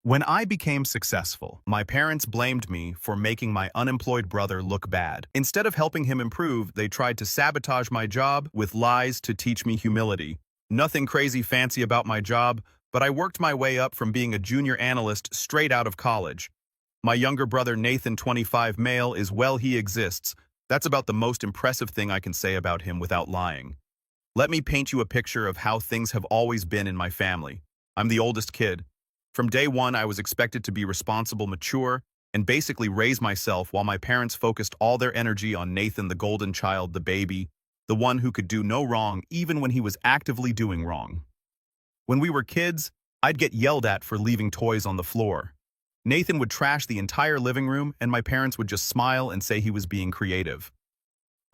When I became successful, my parents blamed me for making my unemployed brother look bad. Instead of helping him improve, they tried to sabotage my job with lies to teach me humility. Nothing crazy fancy about my job, but I worked my way up from being a junior analyst straight out of college. My younger brother Nathan, 25 male, is well he exists. That's about the most impressive thing I can say about him without lying. Let me paint you a picture of how things have always been in my family. I'm the oldest kid. From day one, I was expected to be responsible, mature, and basically raise myself while my parents focused all their energy on Nathan, the golden child, the baby, the one who could do no wrong even when he was actively doing wrong. When we were kids, I'd get yelled at for leaving toys on the floor. Nathan would trash the entire living room, and my parents would just smile and say he was being creative.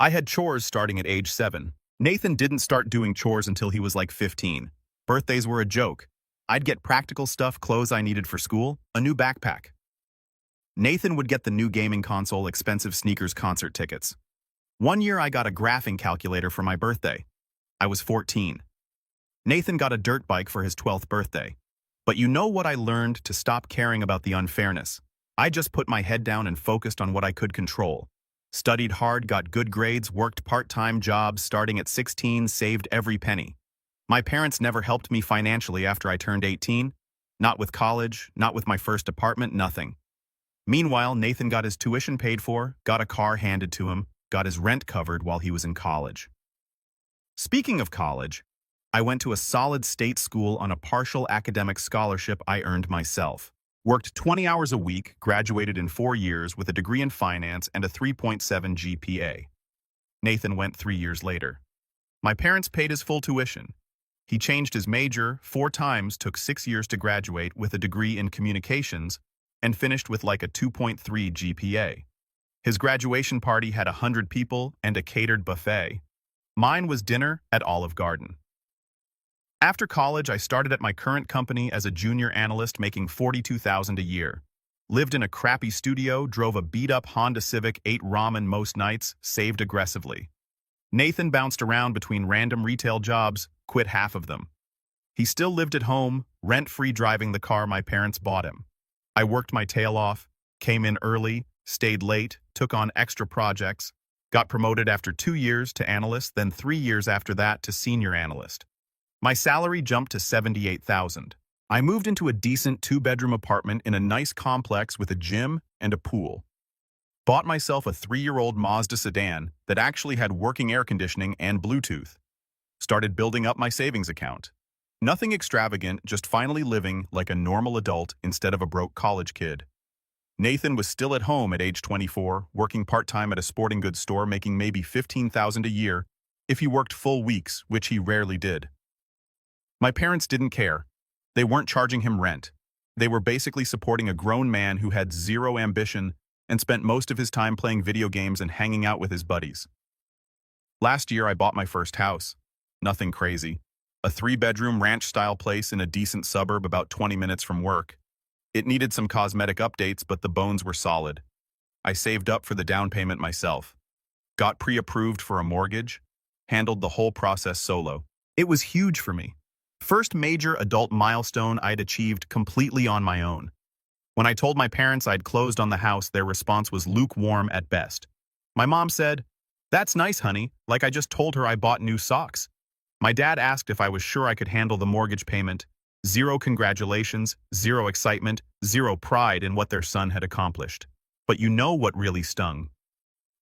I had chores starting at age 7. Nathan didn't start doing chores until he was like 15. Birthdays were a joke. I'd get practical stuff, clothes I needed for school, a new backpack. Nathan would get the new gaming console, expensive sneakers, concert tickets. One year I got a graphing calculator for my birthday. I was 14. Nathan got a dirt bike for his 12th birthday. But you know what I learned to stop caring about the unfairness? I just put my head down and focused on what I could control. Studied hard, got good grades, worked part-time jobs starting at 16, saved every penny. My parents never helped me financially after I turned 18. Not with college, not with my first apartment, nothing. Meanwhile, Nathan got his tuition paid for, got a car handed to him, got his rent covered while he was in college. Speaking of college, I went to a solid state school on a partial academic scholarship I earned myself. Worked 20 hours a week, graduated in 4 years with a degree in finance and a 3.7 GPA. Nathan went 3 years later. My parents paid his full tuition. He changed his major 4 times, took 6 years to graduate with a degree in communications, and finished with like a 2.3 GPA. His graduation party had 100 people and a catered buffet. Mine was dinner at Olive Garden. After college, I started at my current company as a junior analyst making $42,000 a year. Lived in a crappy studio, drove a beat-up Honda Civic, ate ramen most nights, saved aggressively. Nathan bounced around between random retail jobs, quit half of them. He still lived at home, rent-free, driving the car my parents bought him. I worked my tail off, came in early, stayed late, took on extra projects, got promoted after 2 years to analyst, then 3 years after that to senior analyst. My salary jumped to $78,000. I moved into a decent 2-bedroom apartment in a nice complex with a gym and a pool. Bought myself a 3-year-old Mazda sedan that actually had working air conditioning and Bluetooth. Started building up my savings account. Nothing extravagant, just finally living like a normal adult instead of a broke college kid. Nathan was still at home at age 24, working part-time at a sporting goods store, making maybe $15,000 a year if he worked full weeks, which he rarely did. My parents didn't care. They weren't charging him rent. They were basically supporting a grown man who had zero ambition and spent most of his time playing video games and hanging out with his buddies. Last year, I bought my first house. Nothing crazy. A 3-bedroom ranch-style place in a decent suburb about 20 minutes from work. It needed some cosmetic updates, but the bones were solid. I saved up for the down payment myself. Got pre-approved for a mortgage. Handled the whole process solo. It was huge for me. First major adult milestone I'd achieved completely on my own. When I told my parents I'd closed on the house, their response was lukewarm at best. My mom said, "That's nice, honey, like I just told her I bought new socks." My dad asked if I was sure I could handle the mortgage payment. Zero congratulations, zero excitement, zero pride in what their son had accomplished. But you know what really stung?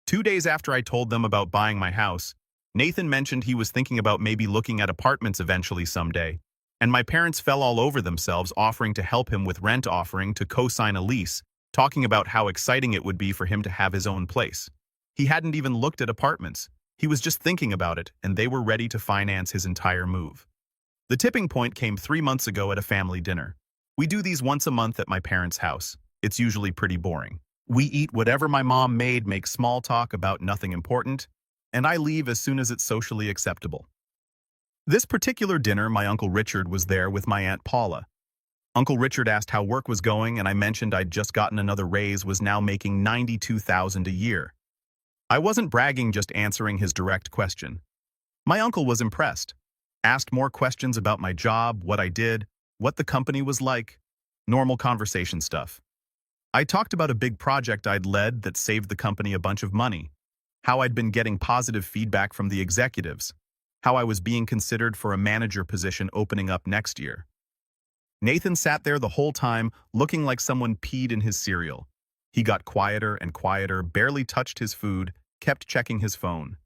2 days after I told them about buying my house, Nathan mentioned he was thinking about maybe looking at apartments eventually someday, and my parents fell all over themselves offering to help him with rent, offering to co-sign a lease, talking about how exciting it would be for him to have his own place. He hadn't even looked at apartments. He was just thinking about it, and they were ready to finance his entire move. The tipping point came 3 months ago at a family dinner. We do these once a month at my parents' house. It's usually pretty boring. We eat whatever my mom made, make small talk about nothing important, and I leave as soon as it's socially acceptable. This particular dinner, my Uncle Richard was there with my Aunt Paula. Uncle Richard asked how work was going, and I mentioned I'd just gotten another raise, was now making $92,000 a year. I wasn't bragging, just answering his direct question. My uncle was impressed. Asked more questions about my job, what I did, what the company was like. Normal conversation stuff. I talked about a big project I'd led that saved the company a bunch of money, how I'd been getting positive feedback from the executives, how I was being considered for a manager position opening up next year. Nathan sat there the whole time, looking like someone peed in his cereal. He got quieter and quieter, barely touched his food, kept checking his phone.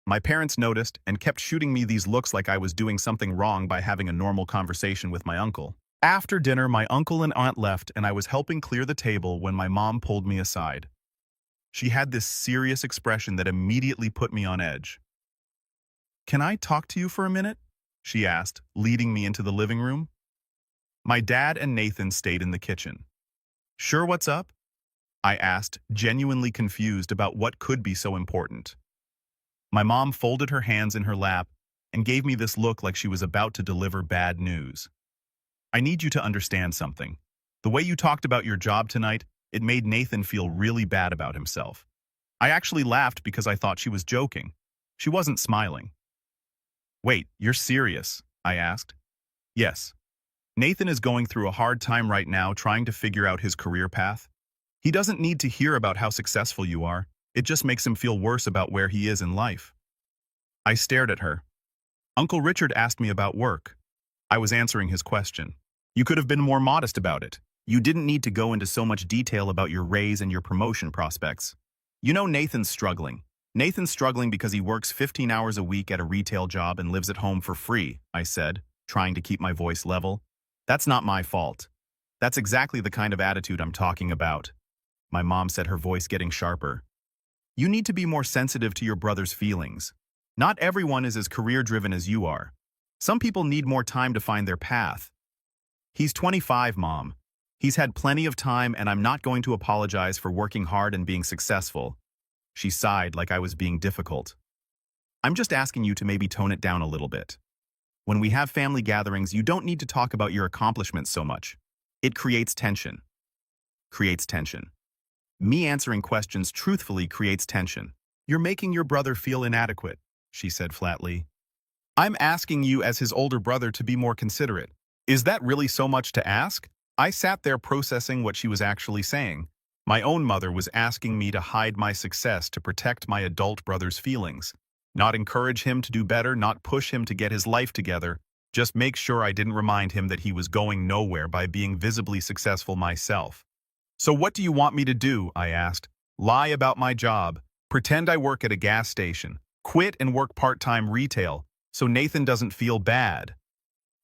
My parents noticed and kept shooting me these looks like I was doing something wrong by having a normal conversation with my uncle. After dinner, my uncle and aunt left, and I was helping clear the table when my mom pulled me aside. She had this serious expression that immediately put me on edge. "Can I talk to you for a minute?" she asked, leading me into the living room. My dad and Nathan stayed in the kitchen. "Sure, what's up?" I asked, genuinely confused about what could be so important. My mom folded her hands in her lap and gave me this look like she was about to deliver bad news. "I need you to understand something. The way you talked about your job tonight, it made Nathan feel really bad about himself." I actually laughed because I thought she was joking. She wasn't smiling. "Wait, you're serious?" I asked. "Yes. Nathan is going through a hard time right now trying to figure out his career path. He doesn't need to hear about how successful you are. It just makes him feel worse about where he is in life." I stared at her. "Uncle Richard asked me about work." I was answering his question. "You could have been more modest about it. You didn't need to go into so much detail about your raise and your promotion prospects. You know Nathan's struggling. Nathan's struggling because he works 15 hours a week at a retail job and lives at home for free," I said, trying to keep my voice level. "That's not my fault. That's exactly the kind of attitude I'm talking about." My mom said, her voice getting sharper. "You need to be more sensitive to your brother's feelings. Not everyone is as career-driven as you are. Some people need more time to find their path. He's 25, Mom. He's had plenty of time, and I'm not going to apologize for working hard and being successful." She sighed like I was being difficult. "I'm just asking you to maybe tone it down a little bit. When we have family gatherings, you don't need to talk about your accomplishments so much. It creates tension." Creates tension. Me answering questions truthfully creates tension. "You're making your brother feel inadequate," she said flatly. "I'm asking you as his older brother to be more considerate. Is that really so much to ask?" I sat there processing what she was actually saying. My own mother was asking me to hide my success to protect my adult brother's feelings. Not encourage him to do better, not push him to get his life together, just make sure I didn't remind him that he was going nowhere by being visibly successful myself. "So what do you want me to do?" I asked. "Lie about my job, pretend I work at a gas station, quit and work part-time retail, so Nathan doesn't feel bad?"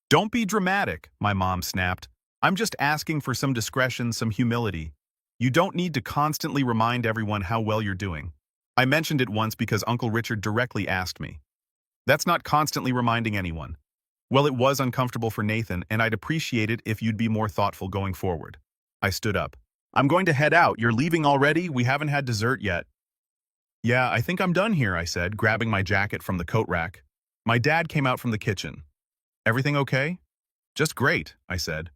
"Don't be dramatic," my mom snapped. "I'm just asking for some discretion, some humility. You don't need to constantly remind everyone how well you're doing." I mentioned it once because Uncle Richard directly asked me. "That's not constantly reminding anyone." Well, it was uncomfortable for Nathan, and I'd appreciate it if you'd be more thoughtful going forward. I stood up. "I'm going to head out. You're leaving already? We haven't had dessert yet." "Yeah, I think I'm done here," I said, grabbing my jacket from the coat rack. My dad came out from the kitchen. "Everything okay?" "Just great," I said.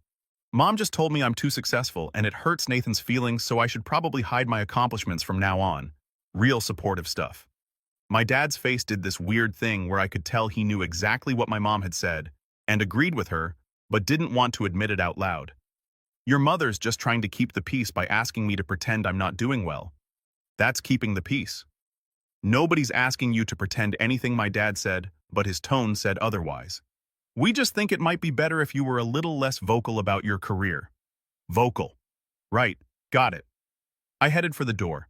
"Mom just told me I'm too successful, and it hurts Nathan's feelings, so I should probably hide my accomplishments from now on." Real supportive stuff. My dad's face did this weird thing where I could tell he knew exactly what my mom had said, and agreed with her, but didn't want to admit it out loud. "Your mother's just trying to keep the peace by asking me to pretend I'm not doing well." That's keeping the peace. "Nobody's asking you to pretend anything," my dad said, but his tone said otherwise. "We just think it might be better if you were a little less vocal about your career." Vocal. Right, got it. I headed for the door.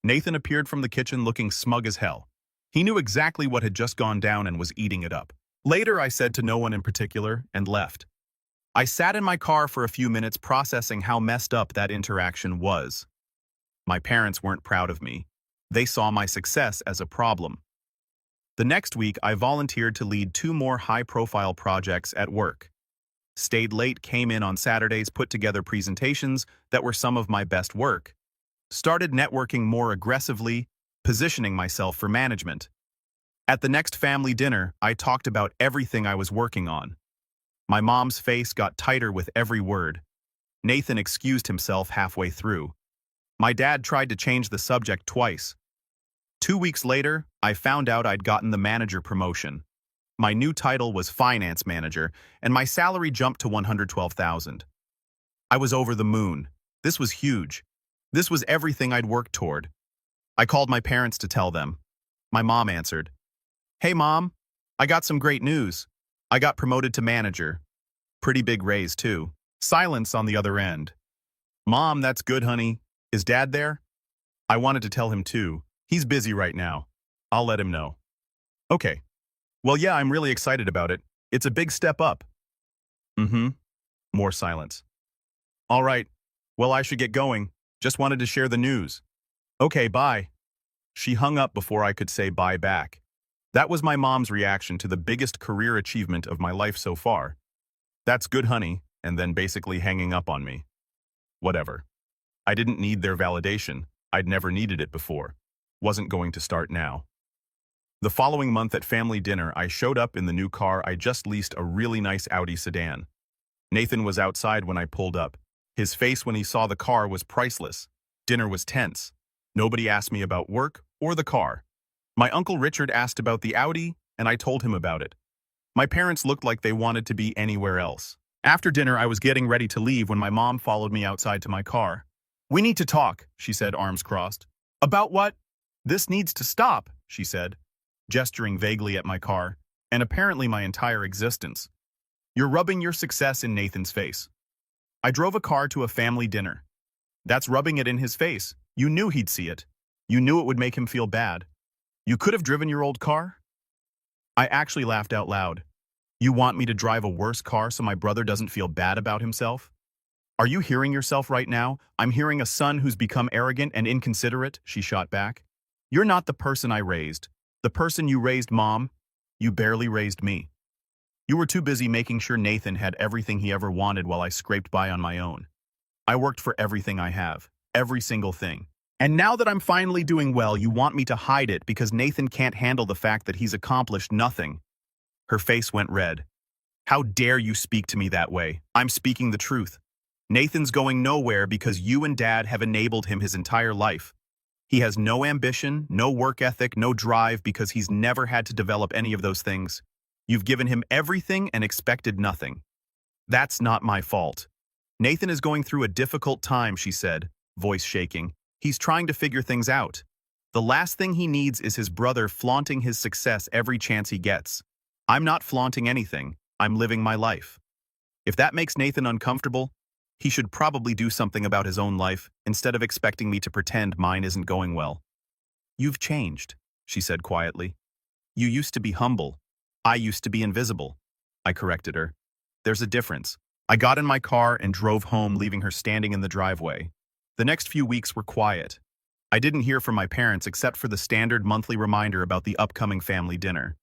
Nathan appeared from the kitchen looking smug as hell. He knew exactly what had just gone down and was eating it up. Later, I said to no one in particular, and left. I sat in my car for a few minutes processing how messed up that interaction was. My parents weren't proud of me. They saw my success as a problem. The next week, I volunteered to lead 2 more high-profile projects at work. Stayed late, came in on Saturdays, put together presentations that were some of my best work. Started networking more aggressively, positioning myself for management. At the next family dinner, I talked about everything I was working on. My mom's face got tighter with every word. Nathan excused himself halfway through. My dad tried to change the subject twice. 2 weeks later, I found out I'd gotten the manager promotion. My new title was finance manager, and my salary jumped to $112,000. I was over the moon. This was huge. This was everything I'd worked toward. I called my parents to tell them. My mom answered. Hey, Mom. I got some great news. I got promoted to manager. Pretty big raise, too. Silence on the other end. Mom, that's good, honey. Is Dad there? I wanted to tell him, too. He's busy right now. I'll let him know. Okay. Well, yeah, I'm really excited about it. It's a big step up. Mm-hmm. More silence. All right. Well, I should get going. Just wanted to share the news. Okay, bye. She hung up before I could say bye back. That was my mom's reaction to the biggest career achievement of my life so far. That's good, honey, and then basically hanging up on me. Whatever. I didn't need their validation. I'd never needed it before. Wasn't going to start now. The following month at family dinner, I showed up in the new car I just leased, a really nice Audi sedan. Nathan was outside when I pulled up. His face when he saw the car was priceless. Dinner was tense. Nobody asked me about work or the car. My Uncle Richard asked about the Audi, and I told him about it. My parents looked like they wanted to be anywhere else. After dinner, I was getting ready to leave when my mom followed me outside to my car. We need to talk, she said, arms crossed. About what? This needs to stop, she said, gesturing vaguely at my car, and apparently my entire existence. You're rubbing your success in Nathan's face. I drove a car to a family dinner. That's rubbing it in his face. You knew he'd see it. You knew it would make him feel bad. You could have driven your old car? I actually laughed out loud. You want me to drive a worse car so my brother doesn't feel bad about himself? Are you hearing yourself right now? I'm hearing a son who's become arrogant and inconsiderate, she shot back. You're not the person I raised. The person you raised, Mom. You barely raised me. You were too busy making sure Nathan had everything he ever wanted while I scraped by on my own. I worked for everything I have, every single thing. And now that I'm finally doing well, you want me to hide it because Nathan can't handle the fact that he's accomplished nothing. Her face went red. How dare you speak to me that way? I'm speaking the truth. Nathan's going nowhere because you and Dad have enabled him his entire life. He has no ambition, no work ethic, no drive because he's never had to develop any of those things. You've given him everything and expected nothing. That's not my fault. Nathan is going through a difficult time, she said, voice shaking. He's trying to figure things out. The last thing he needs is his brother flaunting his success every chance he gets. I'm not flaunting anything. I'm living my life. If that makes Nathan uncomfortable, he should probably do something about his own life instead of expecting me to pretend mine isn't going well. You've changed, she said quietly. You used to be humble. I used to be invisible. I corrected her. There's a difference. I got in my car and drove home, leaving her standing in the driveway. The next few weeks were quiet. I didn't hear from my parents except for the standard monthly reminder about the upcoming family dinner.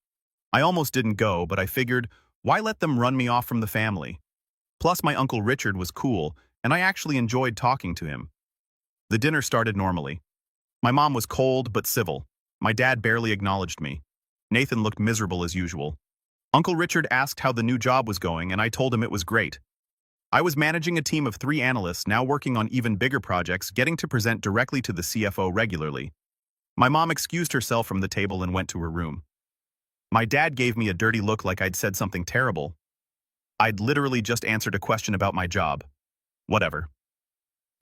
I almost didn't go, but I figured, why let them run me off from the family? Plus, my Uncle Richard was cool, and I actually enjoyed talking to him. The dinner started normally. My mom was cold but civil. My dad barely acknowledged me. Nathan looked miserable as usual. Uncle Richard asked how the new job was going, and I told him it was great. I was managing a team of 3 analysts, now working on even bigger projects, getting to present directly to the CFO regularly. My mom excused herself from the table and went to her room. My dad gave me a dirty look like I'd said something terrible. I'd literally just answered a question about my job. Whatever.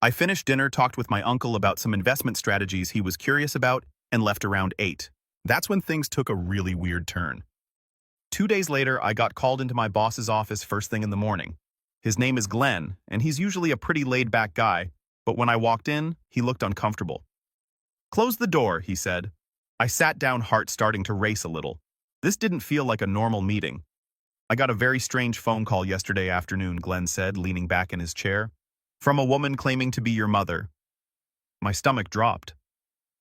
I finished dinner, talked with my uncle about some investment strategies he was curious about, and left around 8. That's when things took a really weird turn. 2 days later, I got called into my boss's office first thing in the morning. His name is Glenn, and he's usually a pretty laid-back guy, but when I walked in, he looked uncomfortable. Close the door, he said. I sat down, heart starting to race a little. This didn't feel like a normal meeting. I got a very strange phone call yesterday afternoon, Glenn said, leaning back in his chair. From a woman claiming to be your mother. My stomach dropped.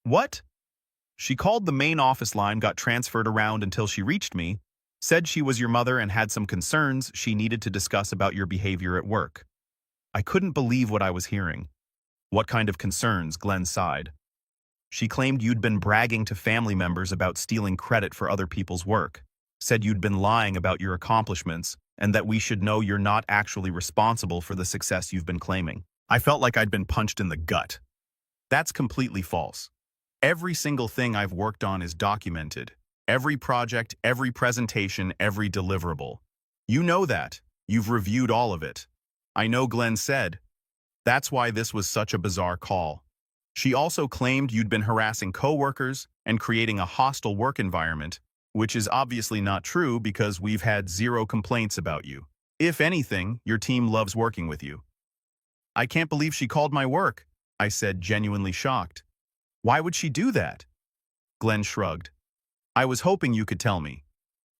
What? She called the main office line, got transferred around until she reached me, said she was your mother and had some concerns she needed to discuss about your behavior at work. I couldn't believe what I was hearing. What kind of concerns? Glenn sighed. She claimed you'd been bragging to family members about stealing credit for other people's work, said you'd been lying about your accomplishments, and that we should know you're not actually responsible for the success you've been claiming. I felt like I'd been punched in the gut. That's completely false. Every single thing I've worked on is documented. Every project, every presentation, every deliverable. You know that. You've reviewed all of it. I know, Glenn said. That's why this was such a bizarre call. She also claimed you'd been harassing coworkers and creating a hostile work environment, which is obviously not true because we've had zero complaints about you. If anything, your team loves working with you. I can't believe she called my work, I said, genuinely shocked. Why would she do that? Glenn shrugged. I was hoping you could tell me.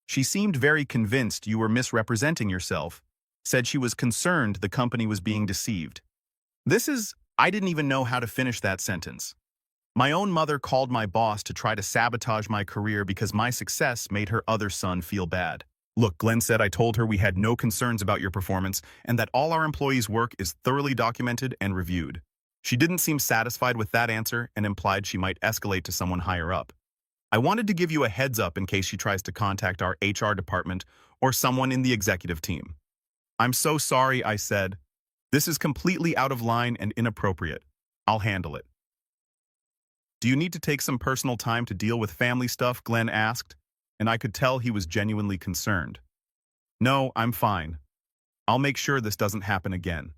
She seemed very convinced you were misrepresenting yourself, said she was concerned the company was being deceived. I didn't even know how to finish that sentence. My own mother called my boss to try to sabotage my career because my success made her other son feel bad. Look, Glenn said I told her we had no concerns about your performance and that all our employees' work is thoroughly documented and reviewed. She didn't seem satisfied with that answer and implied she might escalate to someone higher up. I wanted to give you a heads up in case she tries to contact our HR department or someone in the executive team. I'm so sorry, I said. This is completely out of line and inappropriate. I'll handle it. Do you need to take some personal time to deal with family stuff? Glenn asked, and I could tell he was genuinely concerned. No, I'm fine. I'll make sure this doesn't happen again.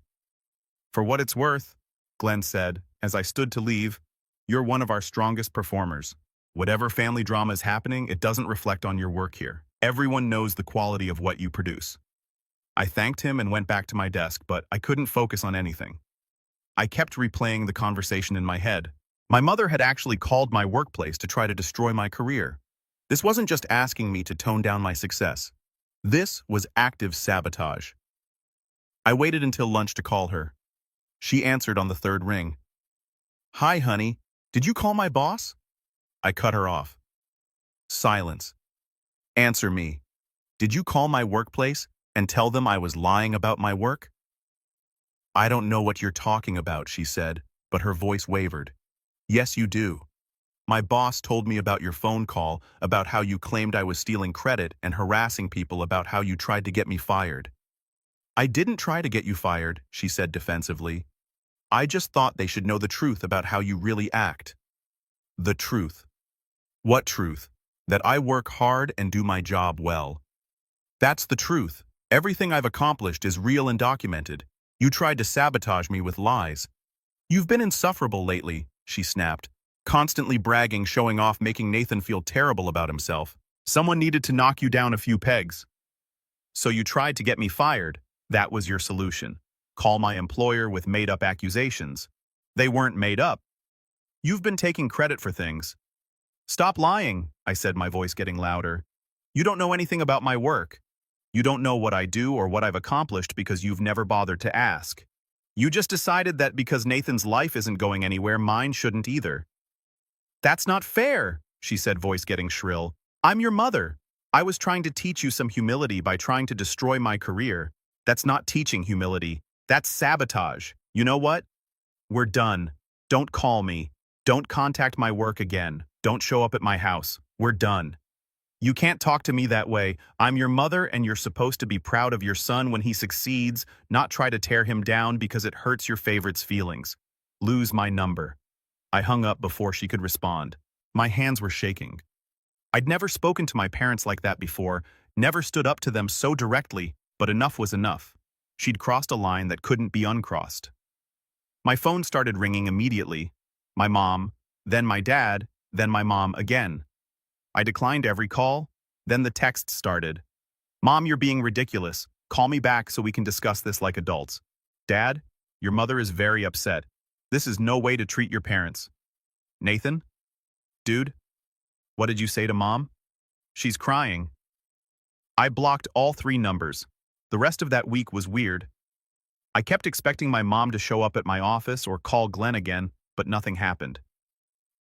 For what it's worth, Glenn said, as I stood to leave, you're one of our strongest performers. Whatever family drama is happening, it doesn't reflect on your work here. Everyone knows the quality of what you produce. I thanked him and went back to my desk, but I couldn't focus on anything. I kept replaying the conversation in my head. My mother had actually called my workplace to try to destroy my career. This wasn't just asking me to tone down my success. This was active sabotage. I waited until lunch to call her. She answered on the third ring. Hi, honey. Did you call my boss? I cut her off. Silence. Answer me. Did you call my workplace and tell them I was lying about my work? I don't know what you're talking about, she said, but her voice wavered. Yes, you do. My boss told me about your phone call, about how you claimed I was stealing credit and harassing people, about how you tried to get me fired. I didn't try to get you fired, she said defensively. I just thought they should know the truth about how you really act. The truth. What truth? That I work hard and do my job well. That's the truth. Everything I've accomplished is real and documented. You tried to sabotage me with lies. You've been insufferable lately, she snapped, constantly bragging, showing off, making Nathan feel terrible about himself. Someone needed to knock you down a few pegs. So you tried to get me fired. That was your solution. Call my employer with made-up accusations. They weren't made up. You've been taking credit for things. Stop lying, I said, my voice getting louder. You don't know anything about my work. You don't know what I do or what I've accomplished because you've never bothered to ask. You just decided that because Nathan's life isn't going anywhere, mine shouldn't either. That's not fair, she said, voice getting shrill. I'm your mother. I was trying to teach you some humility by trying to destroy my career. That's not teaching humility. That's sabotage. You know what? We're done. Don't call me. Don't contact my work again. Don't show up at my house. We're done. You can't talk to me that way. I'm your mother and you're supposed to be proud of your son when he succeeds, not try to tear him down because it hurts your favorite's feelings. Lose my number. I hung up before she could respond. My hands were shaking. I'd never spoken to my parents like that before, never stood up to them so directly, but enough was enough. She'd crossed a line that couldn't be uncrossed. My phone started ringing immediately. My mom, then my dad, then my mom again. I declined every call. Then the text started. Mom, you're being ridiculous. Call me back so we can discuss this like adults. Dad, your mother is very upset. This is no way to treat your parents. Nathan? Dude? What did you say to Mom? She's crying. I blocked all 3 numbers. The rest of that week was weird. I kept expecting my mom to show up at my office or call Glenn again, but nothing happened.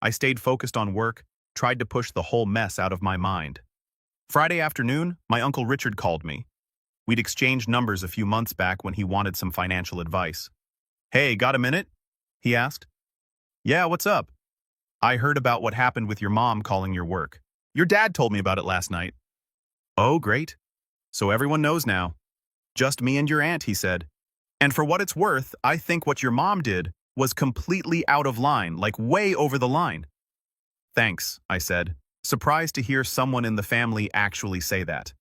I stayed focused on work, tried to push the whole mess out of my mind. Friday afternoon, my Uncle Richard called me. We'd exchanged numbers a few months back when he wanted some financial advice. Hey, got a minute? He asked. Yeah, what's up? I heard about what happened with your mom calling your work. Your dad told me about it last night. Oh, great. So everyone knows now. Just me and your aunt, he said. And for what it's worth, I think what your mom did was completely out of line, like way over the line. Thanks, I said, surprised to hear someone in the family actually say that.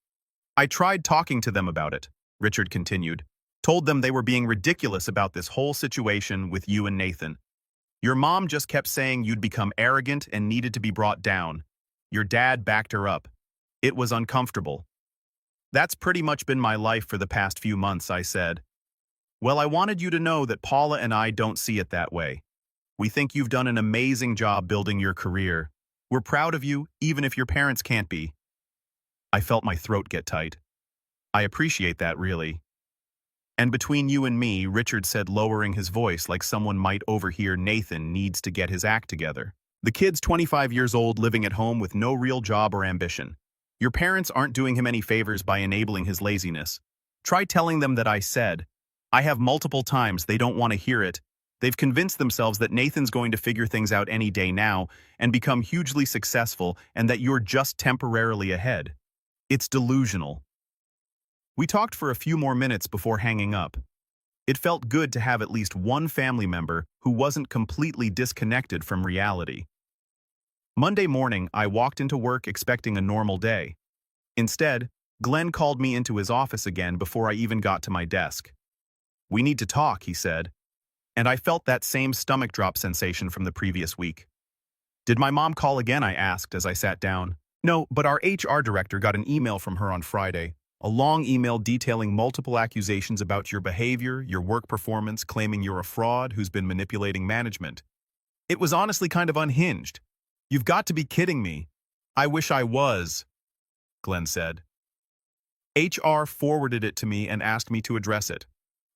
I tried talking to them about it, Richard continued. Told them they were being ridiculous about this whole situation with you and Nathan. Your mom just kept saying you'd become arrogant and needed to be brought down. Your dad backed her up. It was uncomfortable. That's pretty much been my life for the past few months, I said. Well, I wanted you to know that Paula and I don't see it that way. We think you've done an amazing job building your career. We're proud of you, even if your parents can't be. I felt my throat get tight. I appreciate that, really. And between you and me, Richard said, lowering his voice like someone might overhear, Nathan needs to get his act together. The kid's 25 years old, living at home with no real job or ambition. Your parents aren't doing him any favors by enabling his laziness. Try telling them that I said. I have multiple times, they don't want to hear it. They've convinced themselves that Nathan's going to figure things out any day now and become hugely successful and that you're just temporarily ahead. It's delusional. We talked for a few more minutes before hanging up. It felt good to have at least one family member who wasn't completely disconnected from reality. Monday morning, I walked into work expecting a normal day. Instead, Glenn called me into his office again before I even got to my desk. We need to talk, he said. And I felt that same stomach drop sensation from the previous week. Did my mom call again? I asked as I sat down. No, but our HR director got an email from her on Friday. A long email detailing multiple accusations about your behavior, your work performance, claiming you're a fraud who's been manipulating management. It was honestly kind of unhinged. You've got to be kidding me. I wish I was, Glenn said. HR forwarded it to me and asked me to address it.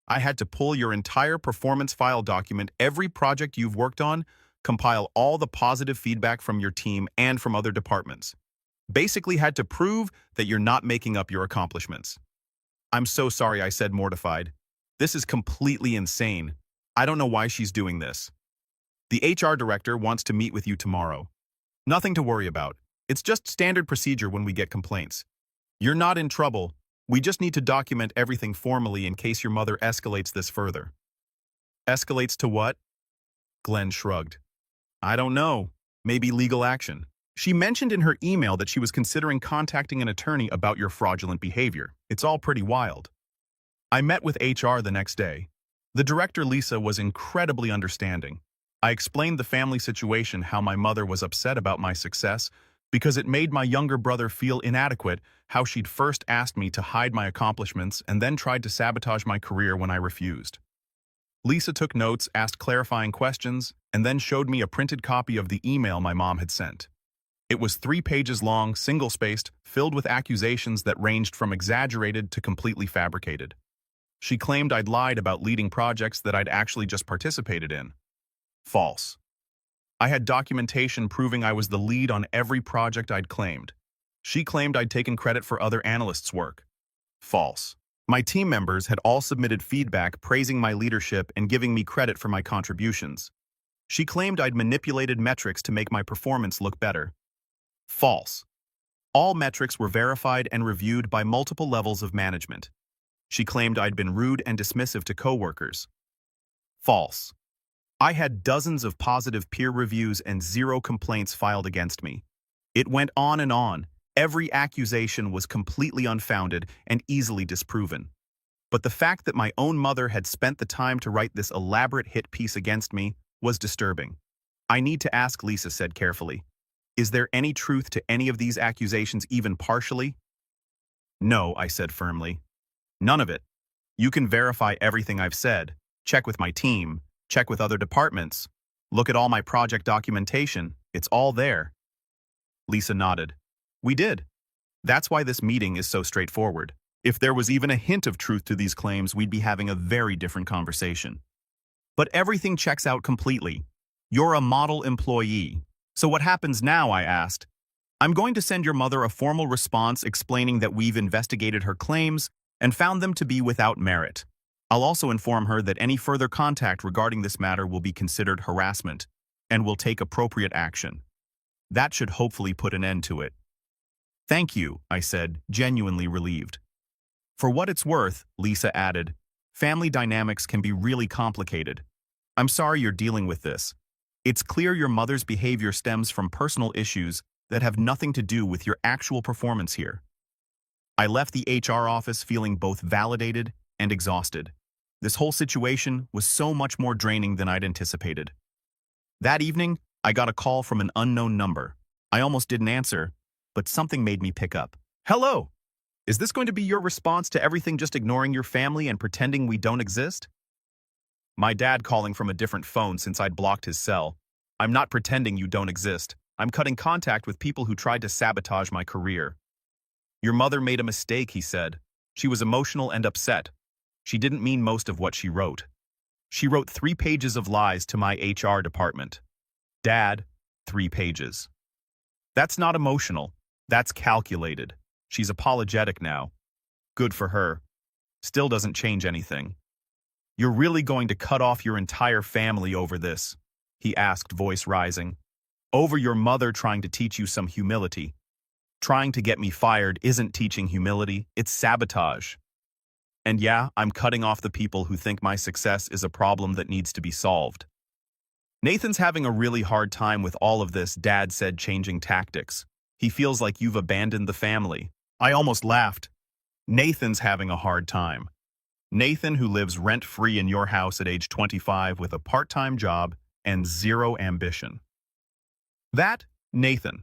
I had to pull your entire performance file document, every project you've worked on, compile all the positive feedback from your team and from other departments. Basically had to prove that you're not making up your accomplishments. I'm so sorry, I said, mortified. This is completely insane. I don't know why she's doing this. The HR director wants to meet with you tomorrow. Nothing to worry about. It's just standard procedure when we get complaints. You're not in trouble. We just need to document everything formally in case your mother escalates this further. Escalates to what? Glenn shrugged. I don't know. Maybe legal action. She mentioned in her email that she was considering contacting an attorney about your fraudulent behavior. It's all pretty wild. I met with HR the next day. The director, Lisa, was incredibly understanding. I explained the family situation, how my mother was upset about my success because it made my younger brother feel inadequate, how she'd first asked me to hide my accomplishments and then tried to sabotage my career when I refused. Lisa took notes, asked clarifying questions, and then showed me a printed copy of the email my mom had sent. It was 3 pages long, single-spaced, filled with accusations that ranged from exaggerated to completely fabricated. She claimed I'd lied about leading projects that I'd actually just participated in. False. I had documentation proving I was the lead on every project I'd claimed. She claimed I'd taken credit for other analysts' work. False. My team members had all submitted feedback praising my leadership and giving me credit for my contributions. She claimed I'd manipulated metrics to make my performance look better. False. All metrics were verified and reviewed by multiple levels of management. She claimed I'd been rude and dismissive to coworkers. False. I had dozens of positive peer reviews and 0 complaints filed against me. It went on and on. Every accusation was completely unfounded and easily disproven. But the fact that my own mother had spent the time to write this elaborate hit piece against me was disturbing. I need to ask, Lisa said carefully. Is there any truth to any of these accusations, even partially? No, I said firmly. None of it. You can verify everything I've said. Check with my team. Check with other departments. Look at all my project documentation. It's all there. Lisa nodded. We did. That's why this meeting is so straightforward. If there was even a hint of truth to these claims, we'd be having a very different conversation. But everything checks out completely. You're a model employee. So what happens now, I asked. I'm going to send your mother a formal response explaining that we've investigated her claims and found them to be without merit. I'll also inform her that any further contact regarding this matter will be considered harassment and will take appropriate action. That should hopefully put an end to it. Thank you, I said, genuinely relieved. For what it's worth, Lisa added, family dynamics can be really complicated. I'm sorry you're dealing with this. It's clear your mother's behavior stems from personal issues that have nothing to do with your actual performance here. I left the HR office feeling both validated and exhausted. This whole situation was so much more draining than I'd anticipated. That evening, I got a call from an unknown number. I almost didn't answer, but something made me pick up. Hello! Is this going to be your response to everything, just ignoring your family and pretending we don't exist? My dad calling from a different phone since I'd blocked his cell. I'm not pretending you don't exist. I'm cutting contact with people who tried to sabotage my career. Your mother made a mistake, he said. She was emotional and upset. She didn't mean most of what she wrote. She wrote 3 pages of lies to my HR department. Dad, 3 pages. That's not emotional. That's calculated. She's apologetic now. Good for her. Still doesn't change anything. You're really going to cut off your entire family over this? He asked, voice rising. Over your mother trying to teach you some humility. Trying to get me fired isn't teaching humility, it's sabotage. And yeah, I'm cutting off the people who think my success is a problem that needs to be solved. Nathan's having a really hard time with all of this, Dad said, changing tactics. He feels like you've abandoned the family. I almost laughed. Nathan's having a hard time. Nathan, who lives rent-free in your house at age 25 with a part-time job and 0 ambition. That, Nathan.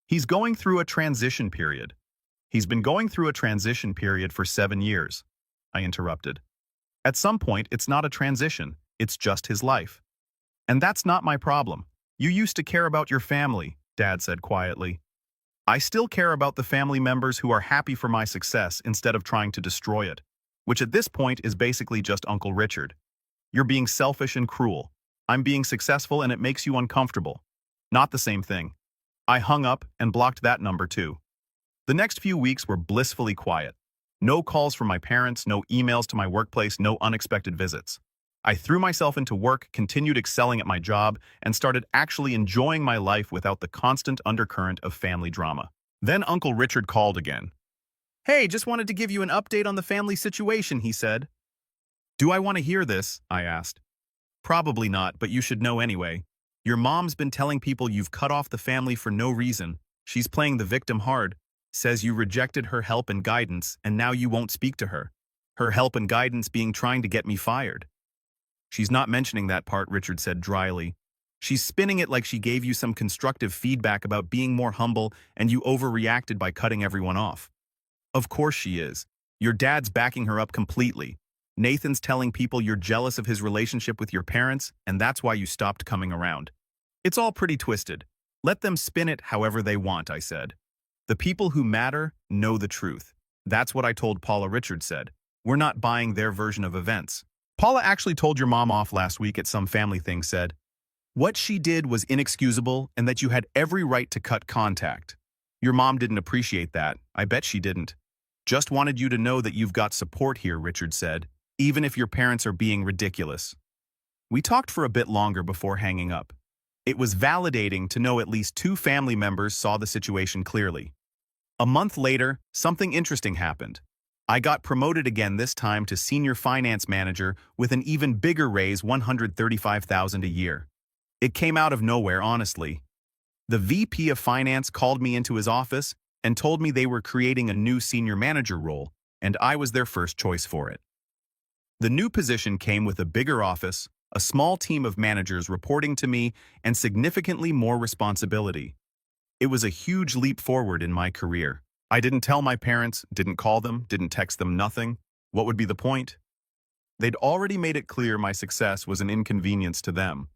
He's going through a transition period. He's been going through a transition period for 7 years. I interrupted. At some point, it's not a transition, it's just his life. And that's not my problem. You used to care about your family, Dad said quietly. I still care about the family members who are happy for my success instead of trying to destroy it, which at this point is basically just Uncle Richard. You're being selfish and cruel. I'm being successful and it makes you uncomfortable. Not the same thing. I hung up and blocked that number too. The next few weeks were blissfully quiet. No calls from my parents, no emails to my workplace, no unexpected visits. I threw myself into work, continued excelling at my job, and started actually enjoying my life without the constant undercurrent of family drama. Then Uncle Richard called again. Hey, just wanted to give you an update on the family situation, he said. Do I want to hear this? I asked. Probably not, but you should know anyway. Your mom's been telling people you've cut off the family for no reason. She's playing the victim hard. Says you rejected her help and guidance, and now you won't speak to her. Her help and guidance being trying to get me fired. She's not mentioning that part, Richard said dryly. She's spinning it like she gave you some constructive feedback about being more humble and you overreacted by cutting everyone off. Of course she is. Your dad's backing her up completely. Nathan's telling people you're jealous of his relationship with your parents, and that's why you stopped coming around. It's all pretty twisted. Let them spin it however they want, I said. The people who matter know the truth. That's what I told Paula, Richard said. We're not buying their version of events. Paula actually told your mom off last week at some family thing, said, what she did was inexcusable and that you had every right to cut contact. Your mom didn't appreciate that. I bet she didn't. Just wanted you to know that you've got support here, Richard said, even if your parents are being ridiculous. We talked for a bit longer before hanging up. It was validating to know at least 2 family members saw the situation clearly. A month later, something interesting happened. I got promoted again, this time to senior finance manager with an even bigger raise, $135,000 a year. It came out of nowhere, honestly. The VP of finance called me into his office and told me they were creating a new senior manager role, and I was their first choice for it. The new position came with a bigger office, a small team of managers reporting to me, and significantly more responsibility. It was a huge leap forward in my career. I didn't tell my parents, didn't call them, didn't text them, nothing. What would be the point? They'd already made it clear my success was an inconvenience to them.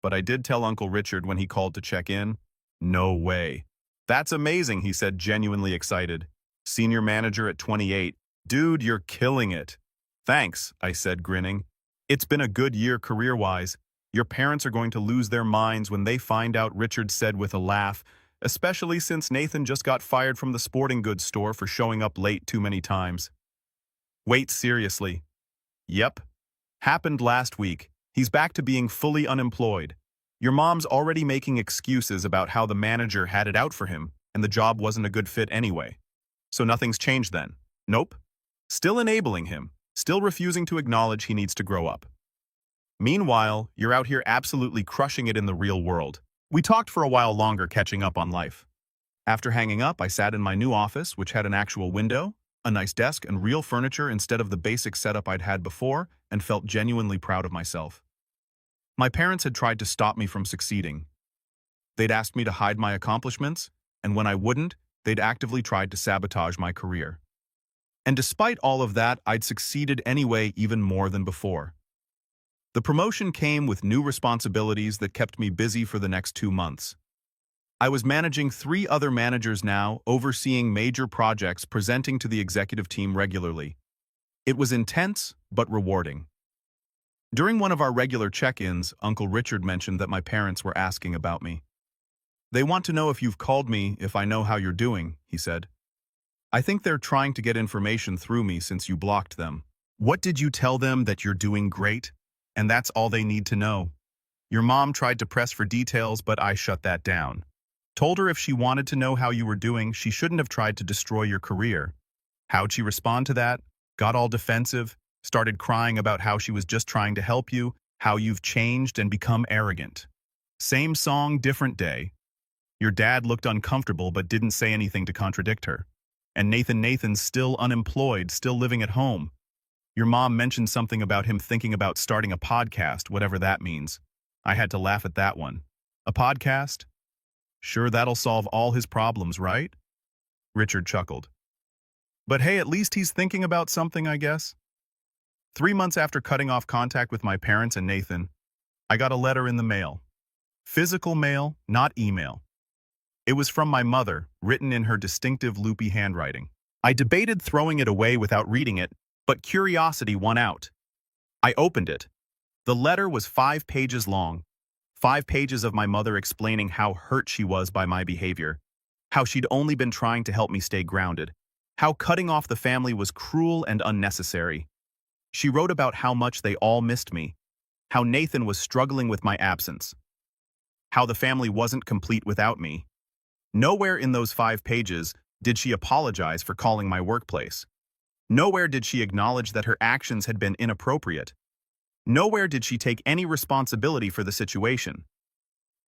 But I did tell Uncle Richard when he called to check in. No way. That's amazing, he said, genuinely excited. Senior manager at 28. Dude, you're killing it. Thanks, I said, grinning. It's been a good year career-wise. Your parents are going to lose their minds when they find out, Richard said with a laugh, especially since Nathan just got fired from the sporting goods store for showing up late too many times. Wait, seriously? Yep. Happened last week. He's back to being fully unemployed. Your mom's already making excuses about how the manager had it out for him and the job wasn't a good fit anyway. So nothing's changed then? Nope. Still enabling him, still refusing to acknowledge he needs to grow up. Meanwhile, you're out here absolutely crushing it in the real world. We talked for a while longer, catching up on life. After hanging up, I sat in my new office, which had an actual window. a nice desk and real furniture instead of the basic setup I'd had before, and felt genuinely proud of myself. My parents had tried to stop me from succeeding. They'd asked me to hide my accomplishments, and when I wouldn't, they'd actively tried to sabotage my career. And despite all of that, I'd succeeded anyway, even more than before. The promotion came with new responsibilities that kept me busy for the next 2 months. I was managing 3 other managers now, overseeing major projects, presenting to the executive team regularly. It was intense, but rewarding. During one of our regular check-ins, Uncle Richard mentioned that my parents were asking about me. "They want to know if you've called me, if I know how you're doing," he said. "I think they're trying to get information through me since you blocked them." "What did you tell them? That you're doing great? And that's all they need to know. Your mom tried to press for details, but I shut that down. Told her if she wanted to know how you were doing, she shouldn't have tried to destroy your career." How'd she respond to that? Got all defensive, started crying about how she was just trying to help you, how you've changed and become arrogant. Same song, different day. Your dad looked uncomfortable but didn't say anything to contradict her. And Nathan's still unemployed, still living at home. Your mom mentioned something about him thinking about starting a podcast, whatever that means. I had to laugh at that one. A podcast? Sure, that'll solve all his problems, right? Richard chuckled. But hey, at least he's thinking about something, I guess. 3 months after cutting off contact with my parents and Nathan, I got a letter in the mail. Physical mail, not email. It was from my mother, written in her distinctive loopy handwriting. I debated throwing it away without reading it, but curiosity won out. I opened it. The letter was 5 pages long. 5 pages of my mother explaining how hurt she was by my behavior, how she'd only been trying to help me stay grounded, how cutting off the family was cruel and unnecessary. She wrote about how much they all missed me, how Nathan was struggling with my absence, how the family wasn't complete without me. Nowhere in those 5 pages did she apologize for calling my workplace. Nowhere did she acknowledge that her actions had been inappropriate. Nowhere did she take any responsibility for the situation.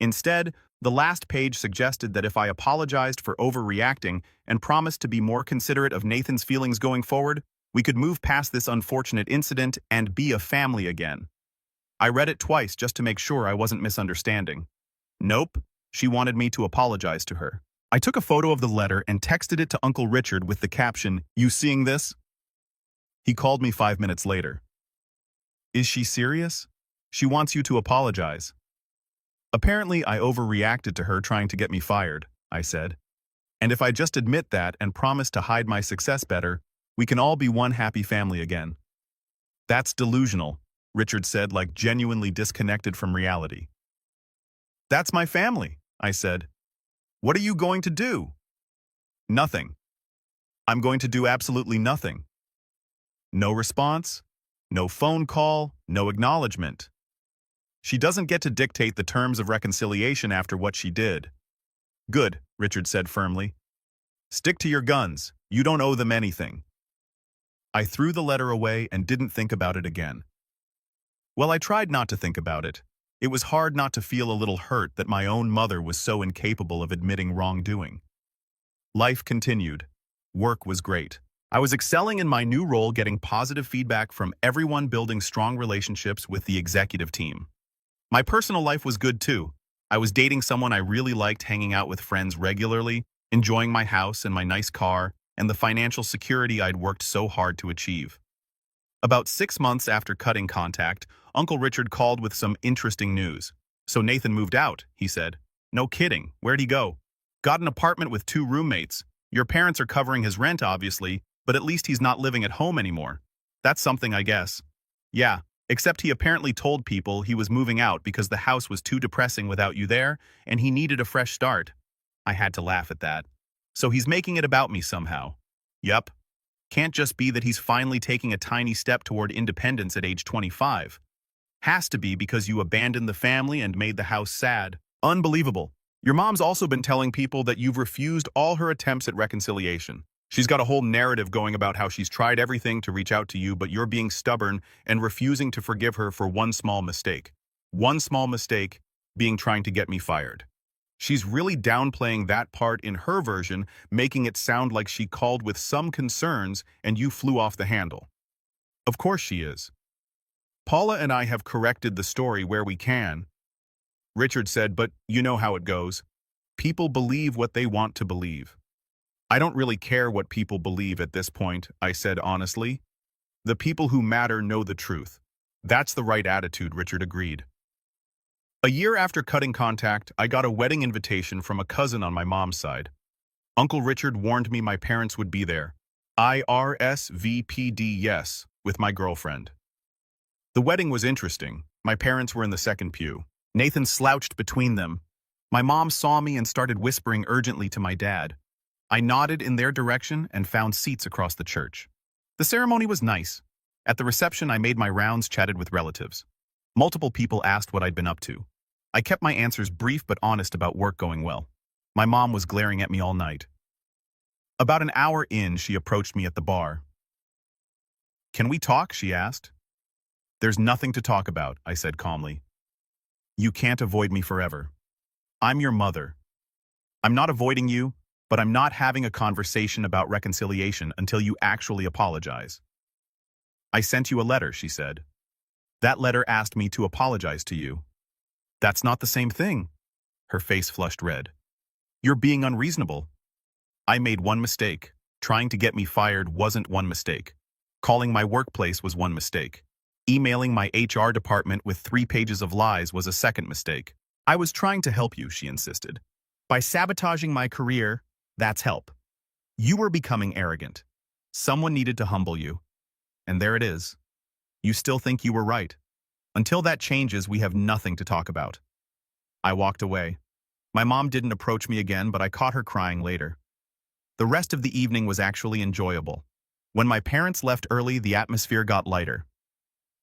Instead, the last page suggested that if I apologized for overreacting and promised to be more considerate of Nathan's feelings going forward, we could move past this unfortunate incident and be a family again. I read it twice just to make sure I wasn't misunderstanding. Nope, she wanted me to apologize to her. I took a photo of the letter and texted it to Uncle Richard with the caption, "You seeing this?" He called me 5 minutes later. "Is she serious? She wants you to apologize." "Apparently I overreacted to her trying to get me fired," I said. "And if I just admit that and promise to hide my success better, we can all be one happy family again." "That's delusional," Richard said, like genuinely disconnected from reality. "That's my family," I said. "What are you going to do?" "Nothing. I'm going to do absolutely nothing." No response, no phone call, no acknowledgement. She doesn't get to dictate the terms of reconciliation after what she did. "Good," Richard said firmly. "Stick to your guns. You don't owe them anything." I threw the letter away and didn't think about it again. Well, I tried not to think about it. It was hard not to feel a little hurt that my own mother was so incapable of admitting wrongdoing. Life continued. Work was great. I was excelling in my new role, getting positive feedback from everyone, building strong relationships with the executive team. My personal life was good too. I was dating someone I really liked, hanging out with friends regularly, enjoying my house and my nice car, and the financial security I'd worked so hard to achieve. About 6 months after cutting contact, Uncle Richard called with some interesting news. "So Nathan moved out," he said. "No kidding. Where'd he go?" "Got an apartment with 2 roommates. Your parents are covering his rent, obviously, but at least he's not living at home anymore. That's something, I guess." "Yeah, except he apparently told people he was moving out because the house was too depressing without you there, and he needed a fresh start." I had to laugh at that. "So he's making it about me somehow." "Yup. Can't just be that he's finally taking a tiny step toward independence at age 25. Has to be because you abandoned the family and made the house sad. Unbelievable. Your mom's also been telling people that you've refused all her attempts at reconciliation. She's got a whole narrative going about how she's tried everything to reach out to you, but you're being stubborn and refusing to forgive her for one small mistake. One small mistake being trying to get me fired." She's really downplaying that part in her version, making it sound like she called with some concerns and you flew off the handle. Of course she is. Paula and I have corrected the story where we can. Richard said, but you know how it goes. People believe what they want to believe. I don't really care what people believe at this point, I said honestly. The people who matter know the truth. That's the right attitude, Richard agreed. A year after cutting contact, I got a wedding invitation from a cousin on my mom's side. Uncle Richard warned me my parents would be there. IRSVPD yes, with my girlfriend. The wedding was interesting. My parents were in the second pew. Nathan slouched between them. My mom saw me and started whispering urgently to my dad. I nodded in their direction and found seats across the church. The ceremony was nice. At the reception, I made my rounds, chatted with relatives. Multiple people asked what I'd been up to. I kept my answers brief but honest about work going well. My mom was glaring at me all night. About an hour in, she approached me at the bar. Can we talk? She asked. There's nothing to talk about, I said calmly. You can't avoid me forever. I'm your mother. I'm not avoiding you, but I'm not having a conversation about reconciliation until you actually apologize. I sent you a letter, she said. That letter asked me to apologize to you. That's not the same thing. Her face flushed red. You're being unreasonable. I made one mistake. Trying to get me fired wasn't one mistake. Calling my workplace was one mistake. Emailing my HR department with 3 pages of lies was a second mistake. I was trying to help you, she insisted. By sabotaging my career, that's help. You were becoming arrogant. Someone needed to humble you. And there it is. You still think you were right. Until that changes, we have nothing to talk about. I walked away. My mom didn't approach me again, but I caught her crying later. The rest of the evening was actually enjoyable. When my parents left early, the atmosphere got lighter.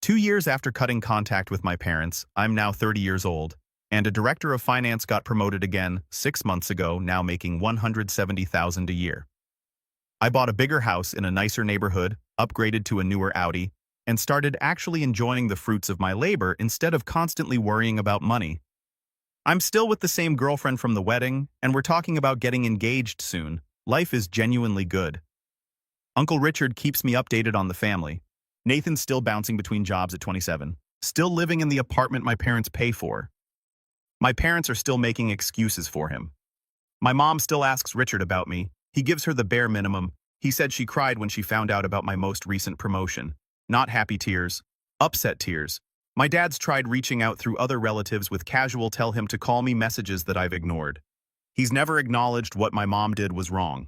2 years after cutting contact with my parents, I'm now 30 years old, and a director of finance got promoted again 6 months ago, now making $170,000 a year. I bought a bigger house in a nicer neighborhood, upgraded to a newer Audi, and started actually enjoying the fruits of my labor instead of constantly worrying about money. I'm still with the same girlfriend from the wedding, and we're talking about getting engaged soon. Life is genuinely good. Uncle Richard keeps me updated on the family. Nathan's still bouncing between jobs at 27, still living in the apartment my parents pay for. My parents are still making excuses for him. My mom still asks Richard about me. He gives her the bare minimum. He said she cried when she found out about my most recent promotion. Not happy tears, upset tears. My dad's tried reaching out through other relatives with casual tell him to call me messages that I've ignored. He's never acknowledged what my mom did was wrong.